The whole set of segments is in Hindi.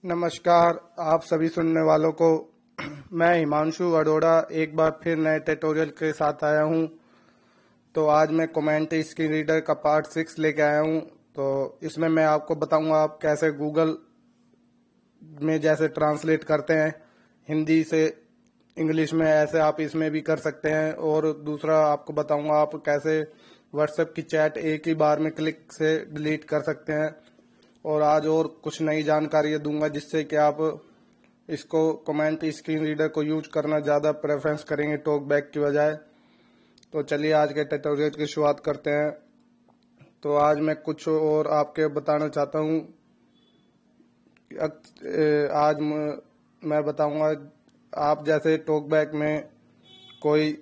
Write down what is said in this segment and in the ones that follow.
नमस्कार आप सभी सुनने वालों को। मैं हिमांशु अरोड़ा एक बार फिर नए ट्यूटोरियल के साथ आया हूं। तो आज मैं कमेंट स्क्रीन रीडर का पार्ट 6 लेके आया हूं। तो इसमें मैं आपको बताऊंगा आप कैसे गूगल में जैसे ट्रांसलेट करते हैं हिंदी से इंग्लिश में, ऐसे आप इसमें भी कर सकते हैं। और दूसरा आपको बताऊंगा आप कैसे व्हाट्सएप की चैट एक ही बार में क्लिक से डिलीट कर सकते हैं। और आज और कुछ नई जानकारी दूंगा जिससे कि आप इसको कमेंट स्क्रीन रीडर को यूज करना ज़्यादा प्रेफरेंस करेंगे टॉक बैक की बजाय। तो चलिए आज के ट्यूटोरियल की शुरुआत करते हैं। तो आज मैं कुछ और आपके बताना चाहता हूँ। आज मैं बताऊंगा आप जैसे टॉक बैक में कोई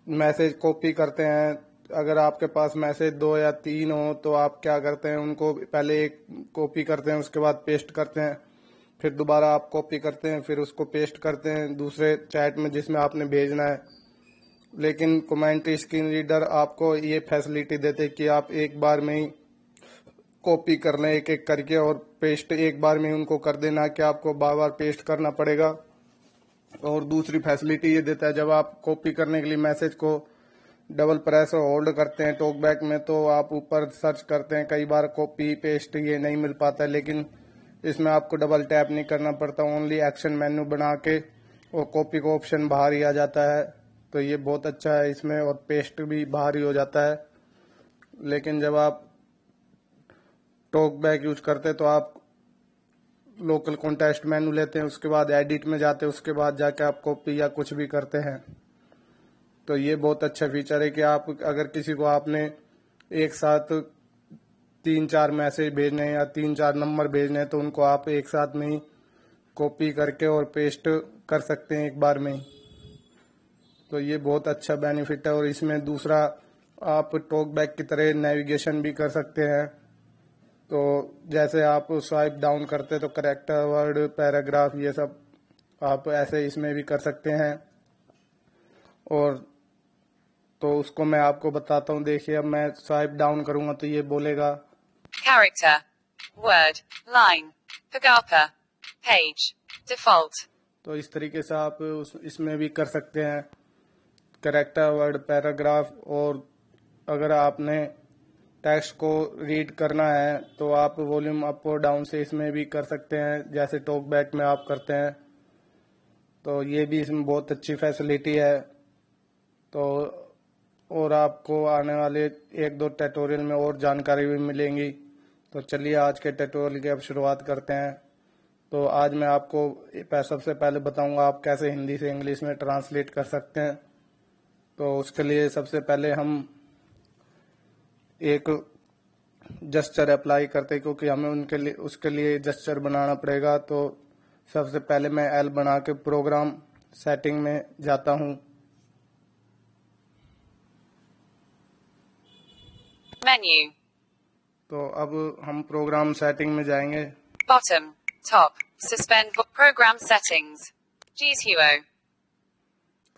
मैसेज कॉपी करते हैं। अगर आपके पास मैसेज 2 या 3 हो तो आप क्या करते हैं, उनको पहले एक कॉपी करते हैं, उसके बाद पेस्ट करते हैं, फिर दोबारा आप कॉपी करते हैं, फिर उसको पेस्ट करते हैं दूसरे चैट में जिसमें आपने भेजना है। लेकिन कमेंट स्क्रीन रीडर आपको ये फैसिलिटी देते कि आप एक बार में ही कॉपी कर लें एक एक करके और पेस्ट एक बार में ही उनको कर देना कि आपको बार बार पेस्ट करना पड़ेगा। और दूसरी फैसिलिटी ये देता है, जब आप कॉपी करने के लिए मैसेज को डबल प्रेस और होल्ड करते हैं टॉक बैक में, तो आप ऊपर सर्च करते हैं, कई बार कॉपी पेस्ट ये नहीं मिल पाता है। लेकिन इसमें आपको डबल टैप नहीं करना पड़ता, ओनली एक्शन मेन्यू बना के और कॉपी का ऑप्शन बाहर ही आ जाता है। तो ये बहुत अच्छा है इसमें, और पेस्ट भी बाहर ही हो जाता है। लेकिन जब आप टॉक बैक यूज करते हैं तो आप लोकल कॉन्टेक्स्ट मेन्यू लेते हैं, उसके बाद एडिट में जाते हैं, उसके बाद जाके आप कॉपी या कुछ भी करते हैं। तो ये बहुत अच्छा फीचर है कि आप अगर किसी को आपने एक साथ 3-4 मैसेज भेजने हैं या 3-4 नंबर भेजने हैं तो उनको आप एक साथ में ही कॉपी करके और पेस्ट कर सकते हैं एक बार में ही। तो ये बहुत अच्छा बेनिफिट है। और इसमें दूसरा आप टॉक बैक की तरह नेविगेशन भी कर सकते हैं। तो जैसे आप स्वाइप डाउन करते हैं तो करेक्टर वर्ड पैराग्राफ ये सब आप ऐसे इसमें भी कर सकते हैं। और तो उसको मैं आपको बताता हूँ। देखिए अब मैं स्वाइप डाउन करूंगा तो ये बोलेगा Character, word, line, pagapa, page, default. तो इस तरीके से आप इसमें भी कर सकते हैं करेक्टर वर्ड पैराग्राफ। और अगर आपने टेक्स्ट को रीड करना है तो आप वॉल्यूम अप और डाउन से इसमें भी कर सकते हैं जैसे टॉक बैक में आप करते हैं। तो ये भी इसमें बहुत अच्छी फैसिलिटी है। तो और आपको आने वाले 1-2 ट्यूटोरियल में और जानकारी भी मिलेंगी। तो चलिए आज के ट्यूटोरियल की अब शुरुआत करते हैं। तो आज मैं आपको सबसे पहले बताऊंगा आप कैसे हिंदी से इंग्लिश में ट्रांसलेट कर सकते हैं। तो उसके लिए सबसे पहले हम एक जस्चर अप्लाई करते हैं, क्योंकि हमें उनके लिए उसके लिए जस्चर बनाना पड़ेगा। तो सबसे पहले मैं एल बना के प्रोग्राम सेटिंग में जाता हूं। Menu, तो अब हम प्रोग्राम सेटिंग में जाएंगे। bottom, top, suspend program settings. GTO,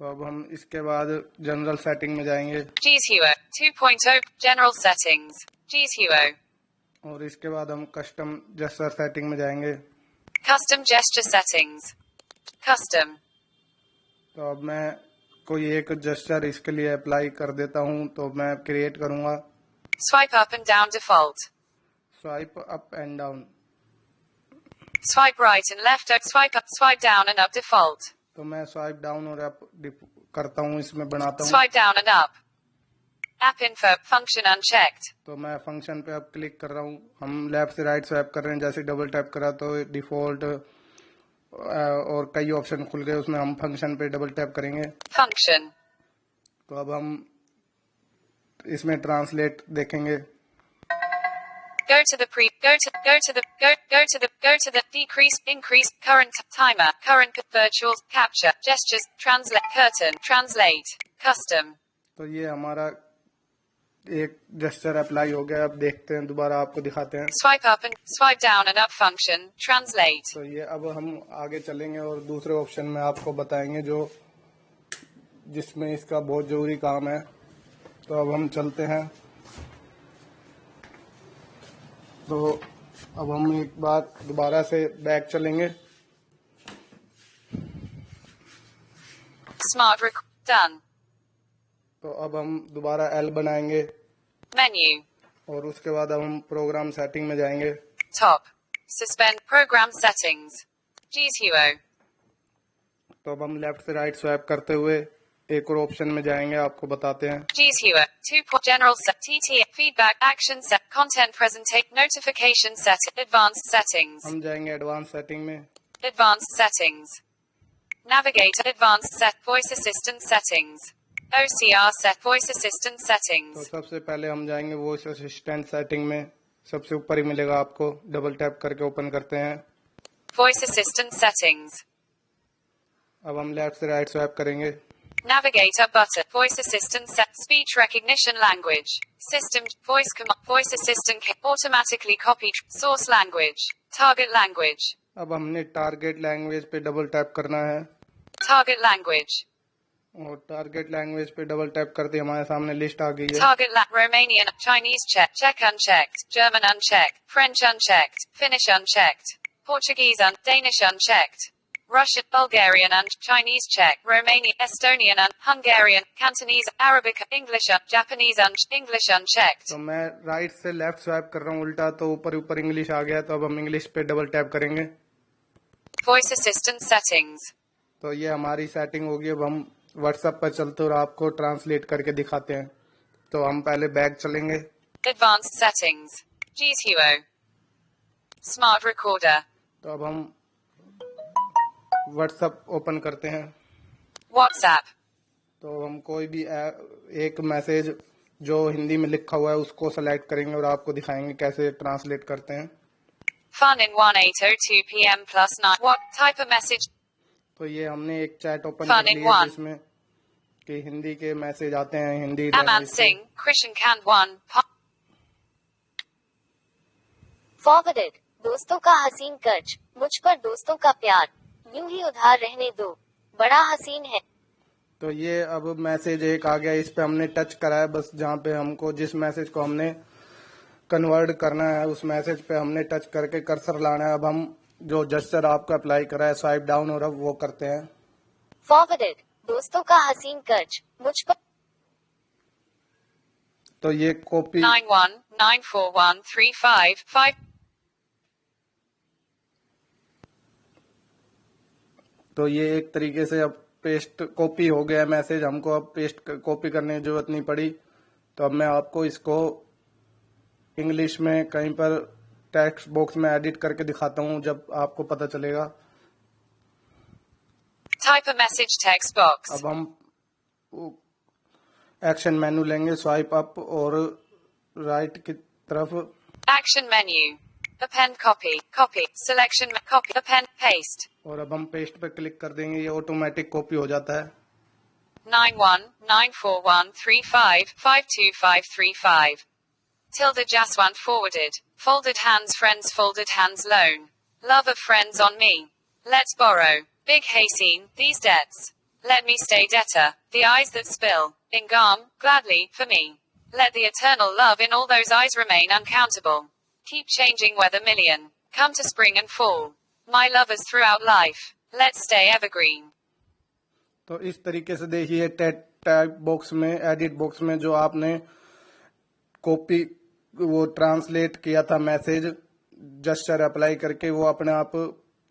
तो अब हम इसके बाद जनरल सेटिंग में जाएंगे GTO 2.0, general settings. GTO, और इसके बाद हम कस्टम जस्चर सेटिंग में जाएंगे। custom gesture settings. Custom, तो अब मैं कोई एक जस्चर इसके लिए अप्लाई कर देता हूं। तो मैं क्रिएट करूंगा swipe up and down default. Swipe up and down. Swipe right and left, swipe up, swipe down and up default. तो मैं स्वाइप डाउन और अप करता हूं, इसमें बनाता हूं। Swipe down and up. App info, function unchecked. तो मैं फंक्शन पे अब क्लिक कर रहा हूँ। हम लेफ्ट से राइट स्वैप कर रहे हैं, जैसे डबल टैप करा तो डिफॉल्ट और कई ऑप्शन खुल गए, उसमें हम फंक्शन पे डबल टैप करेंगे। Function, तो अब हम इसमें ट्रांसलेट देखेंगे। go to the decrease, increase, current, timer, current, virtual, capture, gestures, translate, curtain, translate, custom. तो ये हमारा एक जेस्चर अप्लाई हो गया। अब देखते हैं, दोबारा आपको दिखाते हैं। Swipe up and swipe down and up function, translate. तो ये अब हम आगे चलेंगे और दूसरे ऑप्शन में आपको बताएंगे जो जिसमें इसका बहुत जरूरी काम है। तो अब हम चलते हैं। तो अब हम एक बार दोबारा से बैक चलेंगे। Smart done. तो अब हम दोबारा एल बनाएंगे Menu. और उसके बाद अब हम प्रोग्राम सेटिंग में जाएंगे। Top. Suspend program settings. G's Huo. तो अब हम लेफ्ट से राइट स्वैप करते हुए एक और ऑप्शन में जाएंगे, आपको बताते हैं। G's Huo. 2. General set. TT. Feedback. Action set. Content presentation. Notification set. Advanced settings. हम जाएंगे एडवांस सेटिंग में। Advanced settings. Navigate. Advanced set. Voice assistant settings. OCR set. Voice assistant तो settings. सबसे पहले हम जाएंगे वॉइस असिस्टेंट सेटिंग में, सबसे ऊपर ही मिलेगा आपको, डबल टैप करके ओपन करते हैं। Voice assistant settings. अब हम लेफ्ट से राइट स्वैप करेंगे। Navigate up button. Voice assistant set. Speech recognition language. System. Voice command. Voice assistant. Automatically copy. Source language. Target language. अब हमने टारगेट लैंग्वेज पे डबल टैप करना है Target language. और टारगेट लैंग्वेज पे डबल टैप करते ही हमारे सामने लिस्ट आ गई है। Target Romanian. Chinese check. Czech unchecked. German unchecked. French unchecked. Finnish unchecked. Portuguese Danish unchecked. Russian, Bulgarian Chinese check. Romanian, Estonian Hungarian, Cantonese, Arabic, English Japanese English unchecked. तो मैं राइट से लेफ्ट स्वैप कर रहा हूँ उल्टा, तो ऊपर ऊपर इंग्लिश आ गया, तो अब हम इंग्लिश पे डबल टैप करेंगे। Voice assistant settings. तो ये हमारी सेटिंग होगी। अब हम व्हाट्सएप पर चलते और आपको ट्रांसलेट करके दिखाते हैं। तो हम पहले बैक चलेंगे। Advanced settings. G's Huo. Smart recorder. तो अब हम व्हाट्सएप ओपन करते हैं। WhatsApp. तो हम कोई भी एक मैसेज जो हिंदी में लिखा हुआ है उसको सेलेक्ट करेंगे और आपको दिखाएंगे कैसे ट्रांसलेट करते हैं। Fun in 1802 p.m. plus 9. What type of message? तो ये हमने एक चैट ओपन Fun कर in ली है one. जिसमें कि हिंदी के मैसेज आते हैं, हिंदी Aman लैंग्वेज से। Singh, Krishan Kant 1. फॉरवर्डेड। दोस्तों का हसीन कर्ज, मुझ पर दोस्तों का प्यार, यूं ही उधार रहने दो, बड़ा हसीन है। तो ये अब मैसेज एक आ गया, इस पे हमने टच करा है बस, जहाँ पे हमको जिस मैसेज को हमने कन्वर्ट करना है उस मैसेज पे हमने टच करके कर्सर लाना है। अब हम जो जेस्चर आपको अप्लाई करा है स्वाइप डाउन और अब वो करते हैं। फॉरवर्डेड। दोस्तों का हसीन कर्ज, मुझ पर। तो ये कॉपी 91941355. तो ये एक तरीके से अब पेस्ट कॉपी हो गया मैसेज, हमको अब पेस्ट कॉपी करने की जरूरत नहीं पड़ी। तो अब मैं आपको इसको इंग्लिश में कहीं पर टेक्स्ट बॉक्स में एडिट करके दिखाता हूँ, जब आपको पता चलेगा। Type a message text box. अब हम एक्शन मेनू लेंगे, स्वाइप अप और राइट की तरफ। Action menu. Append copy. Copy. Selection. Copy. Append. Paste. और अब हम पेस्ट पे क्लिक कर देंगे, ये ऑटोमेटिक कॉपी हो जाता है। 919413552535. Tilde Jaswant forwarded. Folded hands friends folded hands loan. Love of friends on me. Let's borrow. Big Haseen, these debts. Let me stay debtor. The eyes that spill. Ingam, gladly, for me. Let the eternal love in all those eyes remain uncountable. Keep changing weather million. Come to spring and fall. My lovers throughout life. Let's stay evergreen. तो इस तरीके से देखिए टाइप बॉक्स में, एडिट बॉक्स में जो आपने कॉपी वो ट्रांसलेट किया था मैसेज जेस्चर अप्लाई करके, वो अपने आप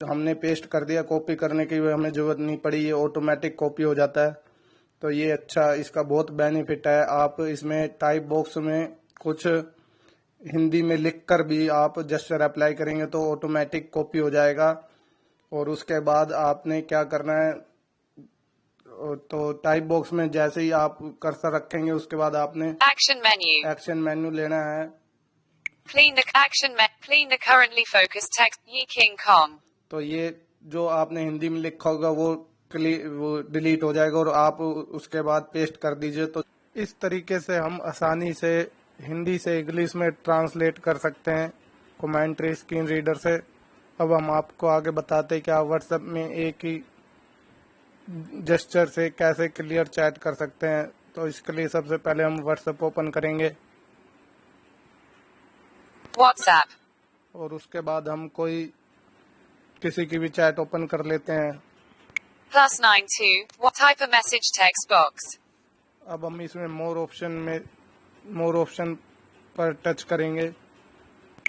हमने पेस्ट कर दिया। कॉपी करने की हमें जरूरत नहीं पड़ी, ये ऑटोमेटिक कॉपी हो जाता है। तो ये अच्छा, इसका बहुत बेनिफिट है। आप इसमें टाइप बॉक्स में कुछ हिंदी में लिखकर भी आप जेस्चर अप्लाई करेंगे तो ऑटोमेटिक कॉपी हो जाएगा। और उसके बाद आपने क्या करना है, तो टाइप बॉक्स में जैसे ही आप कर्सर रखेंगे उसके बाद आपने Action menu. एक्शन मेन्यू लेना है। Clean the clean the currently focused text. Yi King Kong. तो ये जो आपने हिंदी में लिखा होगा वो डिलीट हो जाएगा और आप उसके बाद पेस्ट कर दीजिए। तो इस तरीके से हम आसानी से हिंदी से इंग्लिश में ट्रांसलेट कर सकते हैं कमेंट्री स्क्रीन रीडर से। अब हम आपको आगे बताते हैं कि आप व्हाट्सएप में एक ही जेस्चर से कैसे क्लियर चैट कर सकते हैं। तो इसके लिए सबसे पहले हम व्हाट्सएप ओपन करेंगे। WhatsApp. और उसके बाद हम कोई किसी की भी चैट ओपन कर लेते हैं। +92, what type of message text box? अब हम इसमें मोर ऑप्शन पर टच करेंगे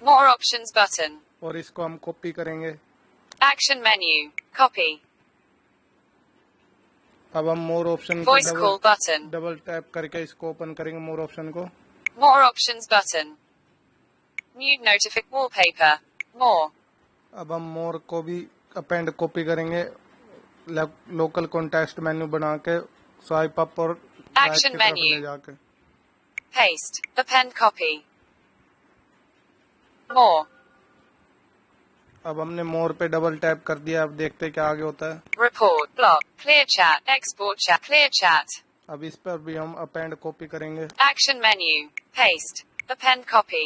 More options button. और इसको हम कॉपी करेंगे। Action menu. Copy. अब हम मोर ऑप्शन को Voice call button. Double tap करके इसको ओपन करेंगे, मोर ऑप्शन को। More options button. Nude notific wallpaper. More. अब हम मोर को भी अपेंड कॉपी करेंगे, लोकल कॉन्टेक्स्ट मेन्यू बना के स्वाइप अप और राइट Action की तरफ menu. ले जाके। Paste. Append copy. More. अब हमने मोर पे डबल टैप कर दिया, अब देखते हैं क्या आगे होता है। Report. Block. Clear chat. Export chat. Clear chat. अब इस पर भी हम अपेंड कॉपी करेंगे। Action menu. Paste. Append copy.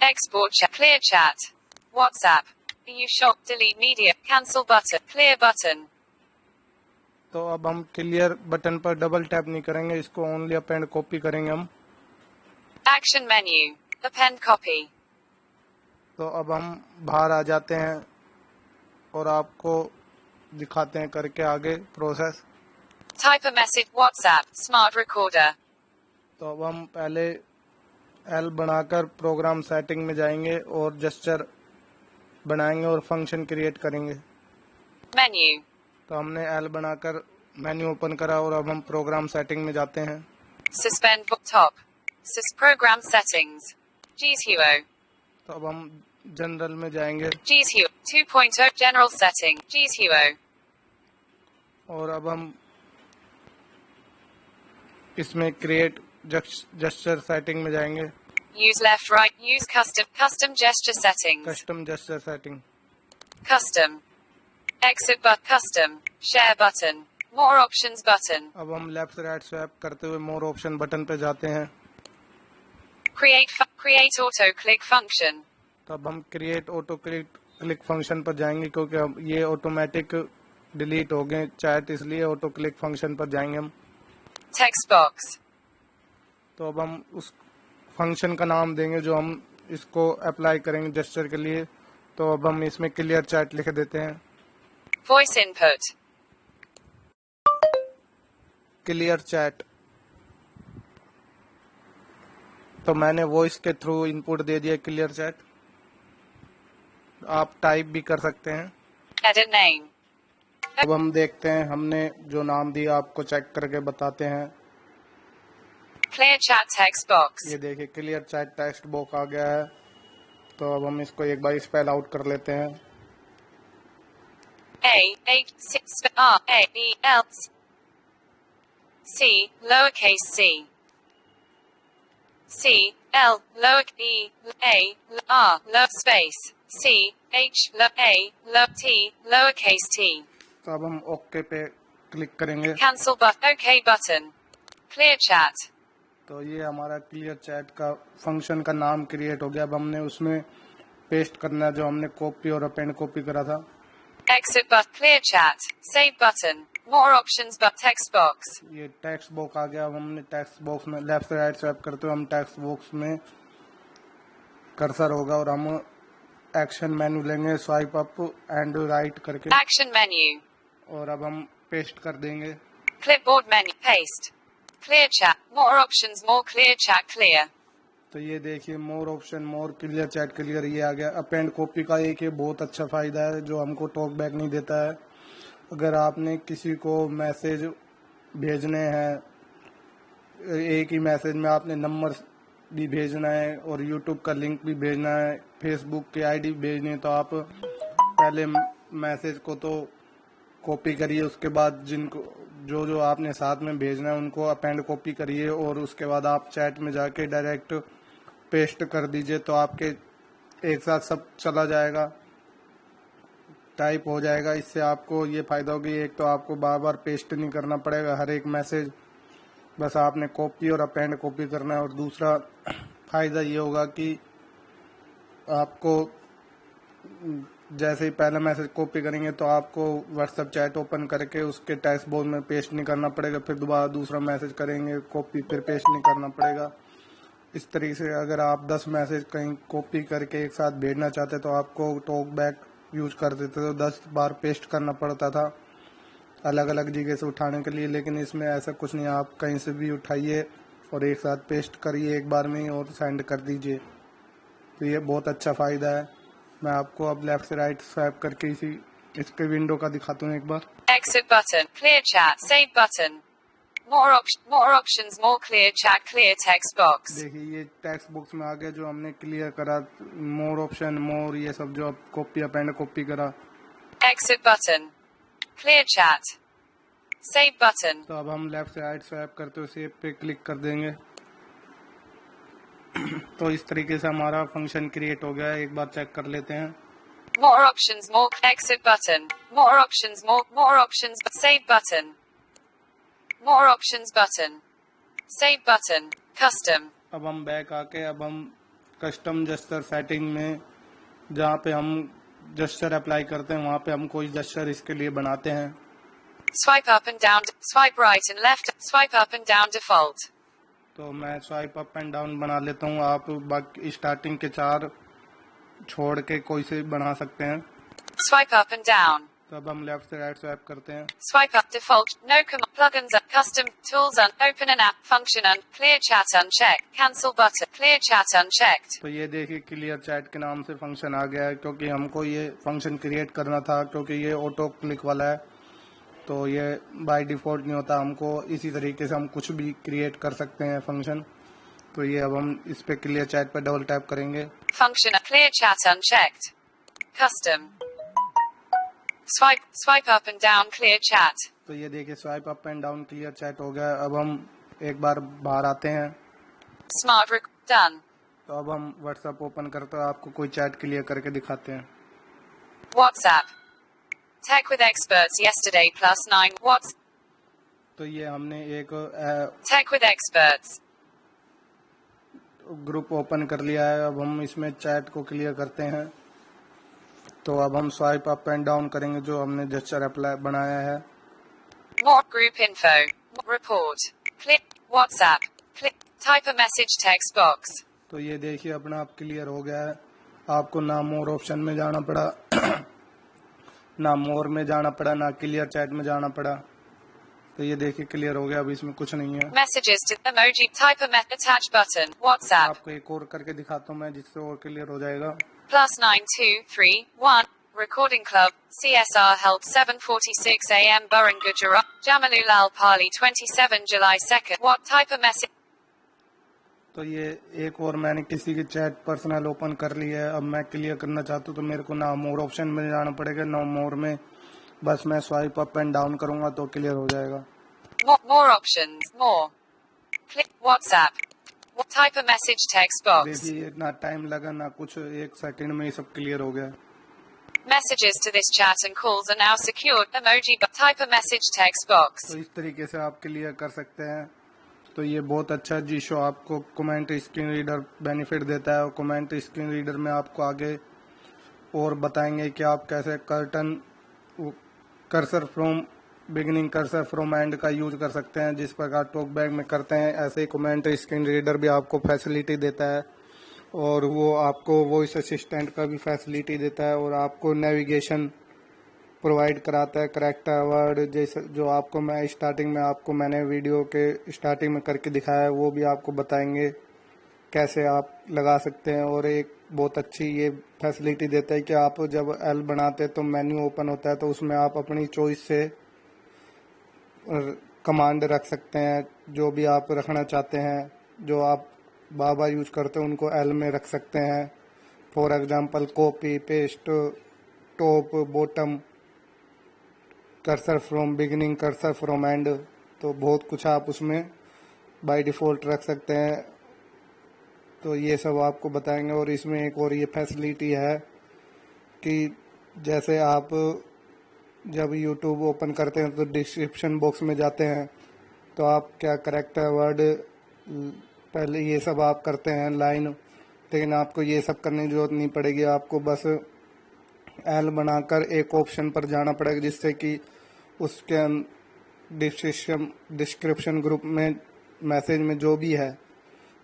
Export chat. Clear chat. WhatsApp. You shop. Delete media. Cancel button. Clear button. तो अब हम क्लियर बटन पर डबल टैप नहीं करेंगे, इसको ओनली अपेंड कॉपी करेंगे हम। Action menu. Append copy. तो अब हम बाहर आ जाते हैं और आपको दिखाते हैं करके आगे process. Type a message. WhatsApp. Smart recorder. तो अब हम पहले एल बनाकर प्रोग्राम सेटिंग में जाएंगे और जेस्चर बनाएंगे और फंक्शन क्रिएट करेंगे। Menu. तो हमने एल बनाकर मेन्यू ओपन करा और अब हम प्रोग्राम सेटिंग में जाते हैं। Suspend top. Program settings. GSUO. तो अब हम जनरल में जाएंगे GSUO 2.0 general setting. GSUO. और अब हम इसमें क्रिएट जेस्चर सेटिंग में जाएंगे। Use left right. Use custom gesture settings. Custom gesture setting. Custom. Exit but custom. Share button. More options button. अब हम लेफ्ट से राइट स्वैप करते हुए मोर ऑप्शन बटन पे जाते हैं। Create auto click function. तो अब हम क्रिएट ऑटो क्लिक फंक्शन पर जाएंगे क्योंकि अब ये ऑटोमेटिक डिलीट हो गए चैट, इसलिए ऑटो क्लिक फंक्शन पर जाएंगे हम। Text box. तो अब हम उस फंक्शन का नाम देंगे जो हम इसको अप्लाई करेंगे जेस्चर के लिए। तो अब हम इसमें क्लियर चैट लिख देते हैं। Voice input. Clear chat. तो मैंने वॉइस के थ्रू इनपुट दे दिया क्लियर चैट। आप टाइप भी कर सकते हैं। Edit name. अब हम देखते हैं, हमने जो नाम दिया आपको चेक करके बताते हैं। Clear chat text box. ये देखिए क्लियर चैट टेक्स्ट बॉक्स आ गया है। तो अब हम इसको एक बार स्पेल आउट कर लेते हैं। A-H-R-A-E-L C lowercase c C L lower E A R lower space C H A T lowercase t. तो अब हम ओके पे क्लिक करेंगे। Cancel but OK button. Clear chat. तो ये हमारा क्लियर चैट का फंक्शन का नाम क्रिएट हो गया। अब हमने उसमें पेस्ट करना है जो हमने कॉपी और अपेंड कॉपी करा था। Exit but clear chat. Save button. More options but text box. ये टेक्स्ट बॉक्स आ गया। अब हमने टेक्स्ट बॉक्स में लेफ्ट से राइट स्वैप करते हुए हम टेक्स्ट बॉक्स में कर्सर होगा और हम एक्शन मेन्यू लेंगे स्वाइप अप एंड राइट करके Action menu. और अब हम पेस्ट कर देंगे। Clipboard menu. Paste. Clear chat. More options. More clear chat. Clear. तो ये देखिए मोर option, more clear chat clear, ये आ गया। अपेंड कॉपी का एक ये बहुत अच्छा फायदा है जो हमको टॉक बैक नहीं देता है। अगर आपने किसी को मैसेज भेजने हैं, एक ही मैसेज में आपने नंबर भी भेजना है और यूट्यूब का लिंक भी भेजना है, फेसबुक की आईडी भेजनी है, तो आप पहले मैसेज को तो कॉपी करिए, उसके बाद जिनको जो जो आपने साथ में भेजना है उनको अपेंड कॉपी करिए और उसके बाद आप चैट में जाके डायरेक्ट पेस्ट कर दीजिए। तो आपके एक साथ सब चला जाएगा, टाइप हो जाएगा। इससे आपको ये फायदा होगा, एक तो आपको बार बार पेस्ट नहीं करना पड़ेगा हर एक मैसेज, बस आपने कॉपी और अपेंड कॉपी करना है। और दूसरा फायदा ये होगा कि आपको जैसे ही पहला मैसेज कॉपी करेंगे तो आपको व्हाट्सएप चैट ओपन करके उसके टेक्स्ट बॉक्स में पेस्ट नहीं करना पड़ेगा, फिर दोबारा दूसरा मैसेज करेंगे कॉपी, फिर पेस्ट नहीं करना पड़ेगा। इस तरीके से अगर आप 10 मैसेज कहीं कॉपी करके एक साथ भेजना चाहते तो आपको टॉक बैक यूज कर देते तो 10 बार पेस्ट करना पड़ता था अलग अलग जगह से उठाने के लिए, लेकिन इसमें ऐसा कुछ नहीं, आप कहीं से भी उठाइए और एक साथ पेस्ट करिए एक बार में ही और सेंड कर दीजिए। तो ये बहुत अच्छा फ़ायदा है। मैं आपको अब लेफ्ट से राइट स्वाइप करके इसके विंडो का दिखाता हूँ एक बार। Exit button, clear chat, save button. More options, more clear chat, clear text box. देखिए ये टेक्स्ट बॉक्स में आ गया जो हमने क्लियर करा, मोर ऑप्शन, मोर, ये सब जो अब कॉपी अप एंड कॉपी करा। Exit button, clear chat, save button. तो अब हम लेफ्ट से राइट स्वाइप करते हुए सेव पे क्लिक कर देंगे। तो इस तरीके से हमारा फंक्शन क्रिएट हो गया है, एक बार चेक कर लेते हैं। More options, more exit button. More options, more options, save button. More options button. Save button. Custom. अब हम बैक आके अब हम कस्टम जेस्चर सेटिंग में जहाँ पे हम जेस्चर अप्लाई करते हैं वहाँ पे हम कोई जेस्चर इसके लिए बनाते हैं। Swipe up and down, swipe right and left, swipe up and down default. तो मैं स्वाइप अप एंड डाउन बना लेता हूँ, आप बाकी स्टार्टिंग के 4 छोड़ के कोई से बना सकते हैं। Swipe up and down. तो अब हम लेफ्ट से राइट स्वाइप करते हैं। Swipe up default, no plugins, custom, tools open an app, function clear chat unchecked, cancel button, clear chat unchecked. तो ये देखिए क्लियर चैट के नाम से फंक्शन आ गया है, क्योंकि हमको ये फंक्शन क्रिएट करना था, क्योंकि ये ऑटो क्लिक वाला है तो ये बाय डिफॉल्ट नहीं होता, हमको इसी तरीके से हम कुछ भी क्रिएट कर सकते हैं फंक्शन। तो ये अब हम इस पे क्लियर चैट पर डबल टैप करेंगे। Function clear chat unchecked. Custom. Swipe up and down clear chat. तो ये देखिए swipe up and down clear chat हो गया। अब हम एक बार बाहर आते हैं। Smart done. तो अब हम व्हाट्सएप ओपन करते हैं, आपको कोई चैट क्लियर करके दिखाते हैं। WhatsApp. Tech with experts yesterday +9. What's तो ये हमने एक Tech with experts. Group open कर लिया है। अब हम इसमें चैट को क्लियर करते हैं। तो अब हम स्वाइप अप एंड डाउन करेंगे जो हमने जेस्चर अप्लाई बनाया है। More group info. Report. Click WhatsApp. Click type a message text box. तो ये देखिए अपना आप क्लियर हो गया है। आपको ना मोर ऑप्शन में जाना पड़ा ना मोर में जाना पड़ा, ना क्लियर चैट में जाना पड़ा। तो ये देखिए क्लियर हो गया, अब इसमें कुछ नहीं है। Messages to emoji type a attach button. WhatsApp. आपको एक और करके दिखाता हूँ मैं, जिससे और क्लियर हो जाएगा। +9231. Recording Club. CSR held 7:46 a.m. Burren Gujarat. Jamalulal Pali 27 July 2nd. What type of message? तो ये एक और मैंने किसी की चैट पर्सनल ओपन कर ली है। अब मैं क्लियर करना चाहता हूँ तो मेरे को ना मोर ऑप्शन में जाना पड़ेगा ना मोर में, बस मैं स्वाइप अप एंड डाउन करूंगा तो क्लियर हो जाएगा। More options. More. Click WhatsApp. What type of message text box? देखिए ना टाइम लगा ना कुछ, 1 सेकंड में ही सब क्लियर हो गया। Messages to this chat and calls are now secured. Emoji type a message text box. तो इस तरीके से आप क्लियर कर सकते हैं। तो ये बहुत अच्छा जी शो आपको कमेंट स्क्रीन रीडर बेनिफिट देता है, और कमेंट स्क्रीन रीडर में आपको आगे और बताएंगे कि आप कैसे cursor from beginning, cursor from and का यूज कर सकते हैं। जिस प्रकार टॉक बैक में करते हैं ऐसे ही कमेंट स्क्रीन रीडर भी आपको फैसिलिटी देता है, और वो आपको वॉइस असिस्टेंट का भी फैसिलिटी देता है, और आपको नेविगेशन प्रोवाइड कराता है, करेक्टर वर्ड जैसे जो आपको मैं स्टार्टिंग में मैंने वीडियो के स्टार्टिंग में करके दिखाया है, वो भी आपको बताएंगे कैसे आप लगा सकते हैं। और एक बहुत अच्छी ये फैसिलिटी देता है कि आप जब एल बनाते हैं तो मेन्यू ओपन होता है, तो उसमें आप अपनी चॉइस से कमांड रख सकते हैं, जो भी आप रखना चाहते हैं, जो आप बार बार यूज करते हैं उनको एल में रख सकते हैं। For example copy paste, top bottom, cursor from beginning, cursor from and, तो बहुत कुछ आप उसमें बाय डिफ़ॉल्ट रख सकते हैं। तो ये सब आपको बताएंगे। और इसमें एक और ये फैसिलिटी है कि जैसे आप जब YouTube ओपन करते हैं तो डिस्क्रिप्शन बॉक्स में जाते हैं, तो आप क्या करेक्टर वर्ड पहले ये सब आप करते हैं लाइन, लेकिन आपको ये सब करने की जरूरत नहीं पड़ेगी। आपको बस एल बनाकर एक ऑप्शन पर जाना पड़ेगा, जिससे कि उसके डिस्क्रिप्शन ग्रुप में मैसेज में जो भी है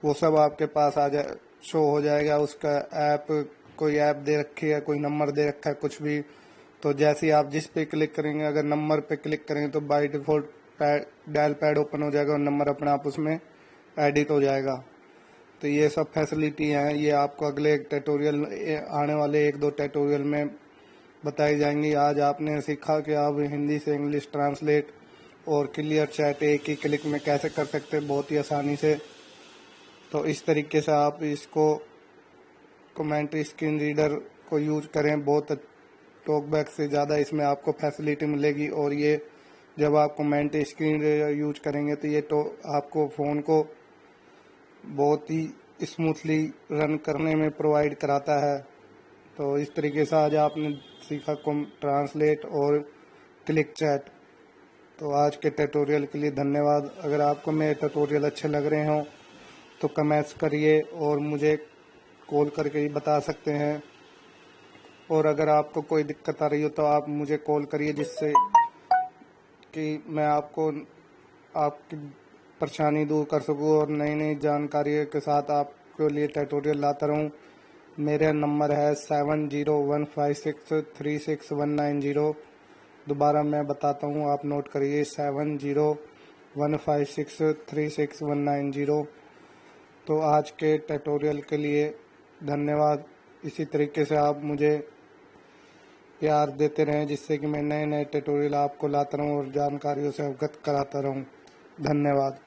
वो सब आपके पास आ जाए, शो हो जाएगा। उसका ऐप, कोई ऐप दे रखी है, कोई नंबर दे रखा है, कुछ भी, तो जैसे ही आप जिस पे क्लिक करेंगे, अगर नंबर पे क्लिक करेंगे तो by default dial pad open हो जाएगा और नंबर अपने आप उसमें एडिट हो जाएगा। तो ये सब फैसिलिटी हैं, ये आपको अगले ट्यूटोरियल, आने वाले 1-2 ट्यूटोरियल में बताई जाएंगी। आज आपने सीखा कि आप हिंदी से इंग्लिश ट्रांसलेट और क्लियर चैट एक ही क्लिक में कैसे कर सकते हैं, बहुत ही आसानी से। तो इस तरीके से आप इसको कमेंट्री स्क्रीन रीडर को यूज करें, बहुत टॉकबैक से ज़्यादा इसमें आपको फैसिलिटी मिलेगी। और ये जब आप कमेंट्री स्क्रीन रीडर यूज करेंगे तो ये तो आपको फ़ोन को बहुत ही स्मूथली रन करने में प्रोवाइड कराता है। तो इस तरीके से आज आपने सीखा ट्रांसलेट और क्लिक चैट। तो आज के ट्यूटोरियल के लिए धन्यवाद। अगर आपको मेरे ट्यूटोरियल अच्छे लग रहे हों तो कमेंट्स करिए और मुझे कॉल करके ही बता सकते हैं। और अगर आपको कोई दिक्कत आ रही हो तो आप मुझे कॉल करिए, जिससे कि मैं आपको आपकी परेशानी दूर कर सकूं और नई नई जानकारी के साथ आपके लिए ट्यूटोरियल लाता रहूं। मेरा नंबर है 7015636190। दोबारा मैं बताता हूं, आप नोट करिए, 7015636190। तो आज के ट्यूटोरियल के लिए धन्यवाद। इसी तरीके से आप मुझे प्यार देते रहें, जिससे कि मैं नए नए ट्यूटोरियल आपको लाता रहूं और जानकारियों से अवगत कराता रहूं। धन्यवाद।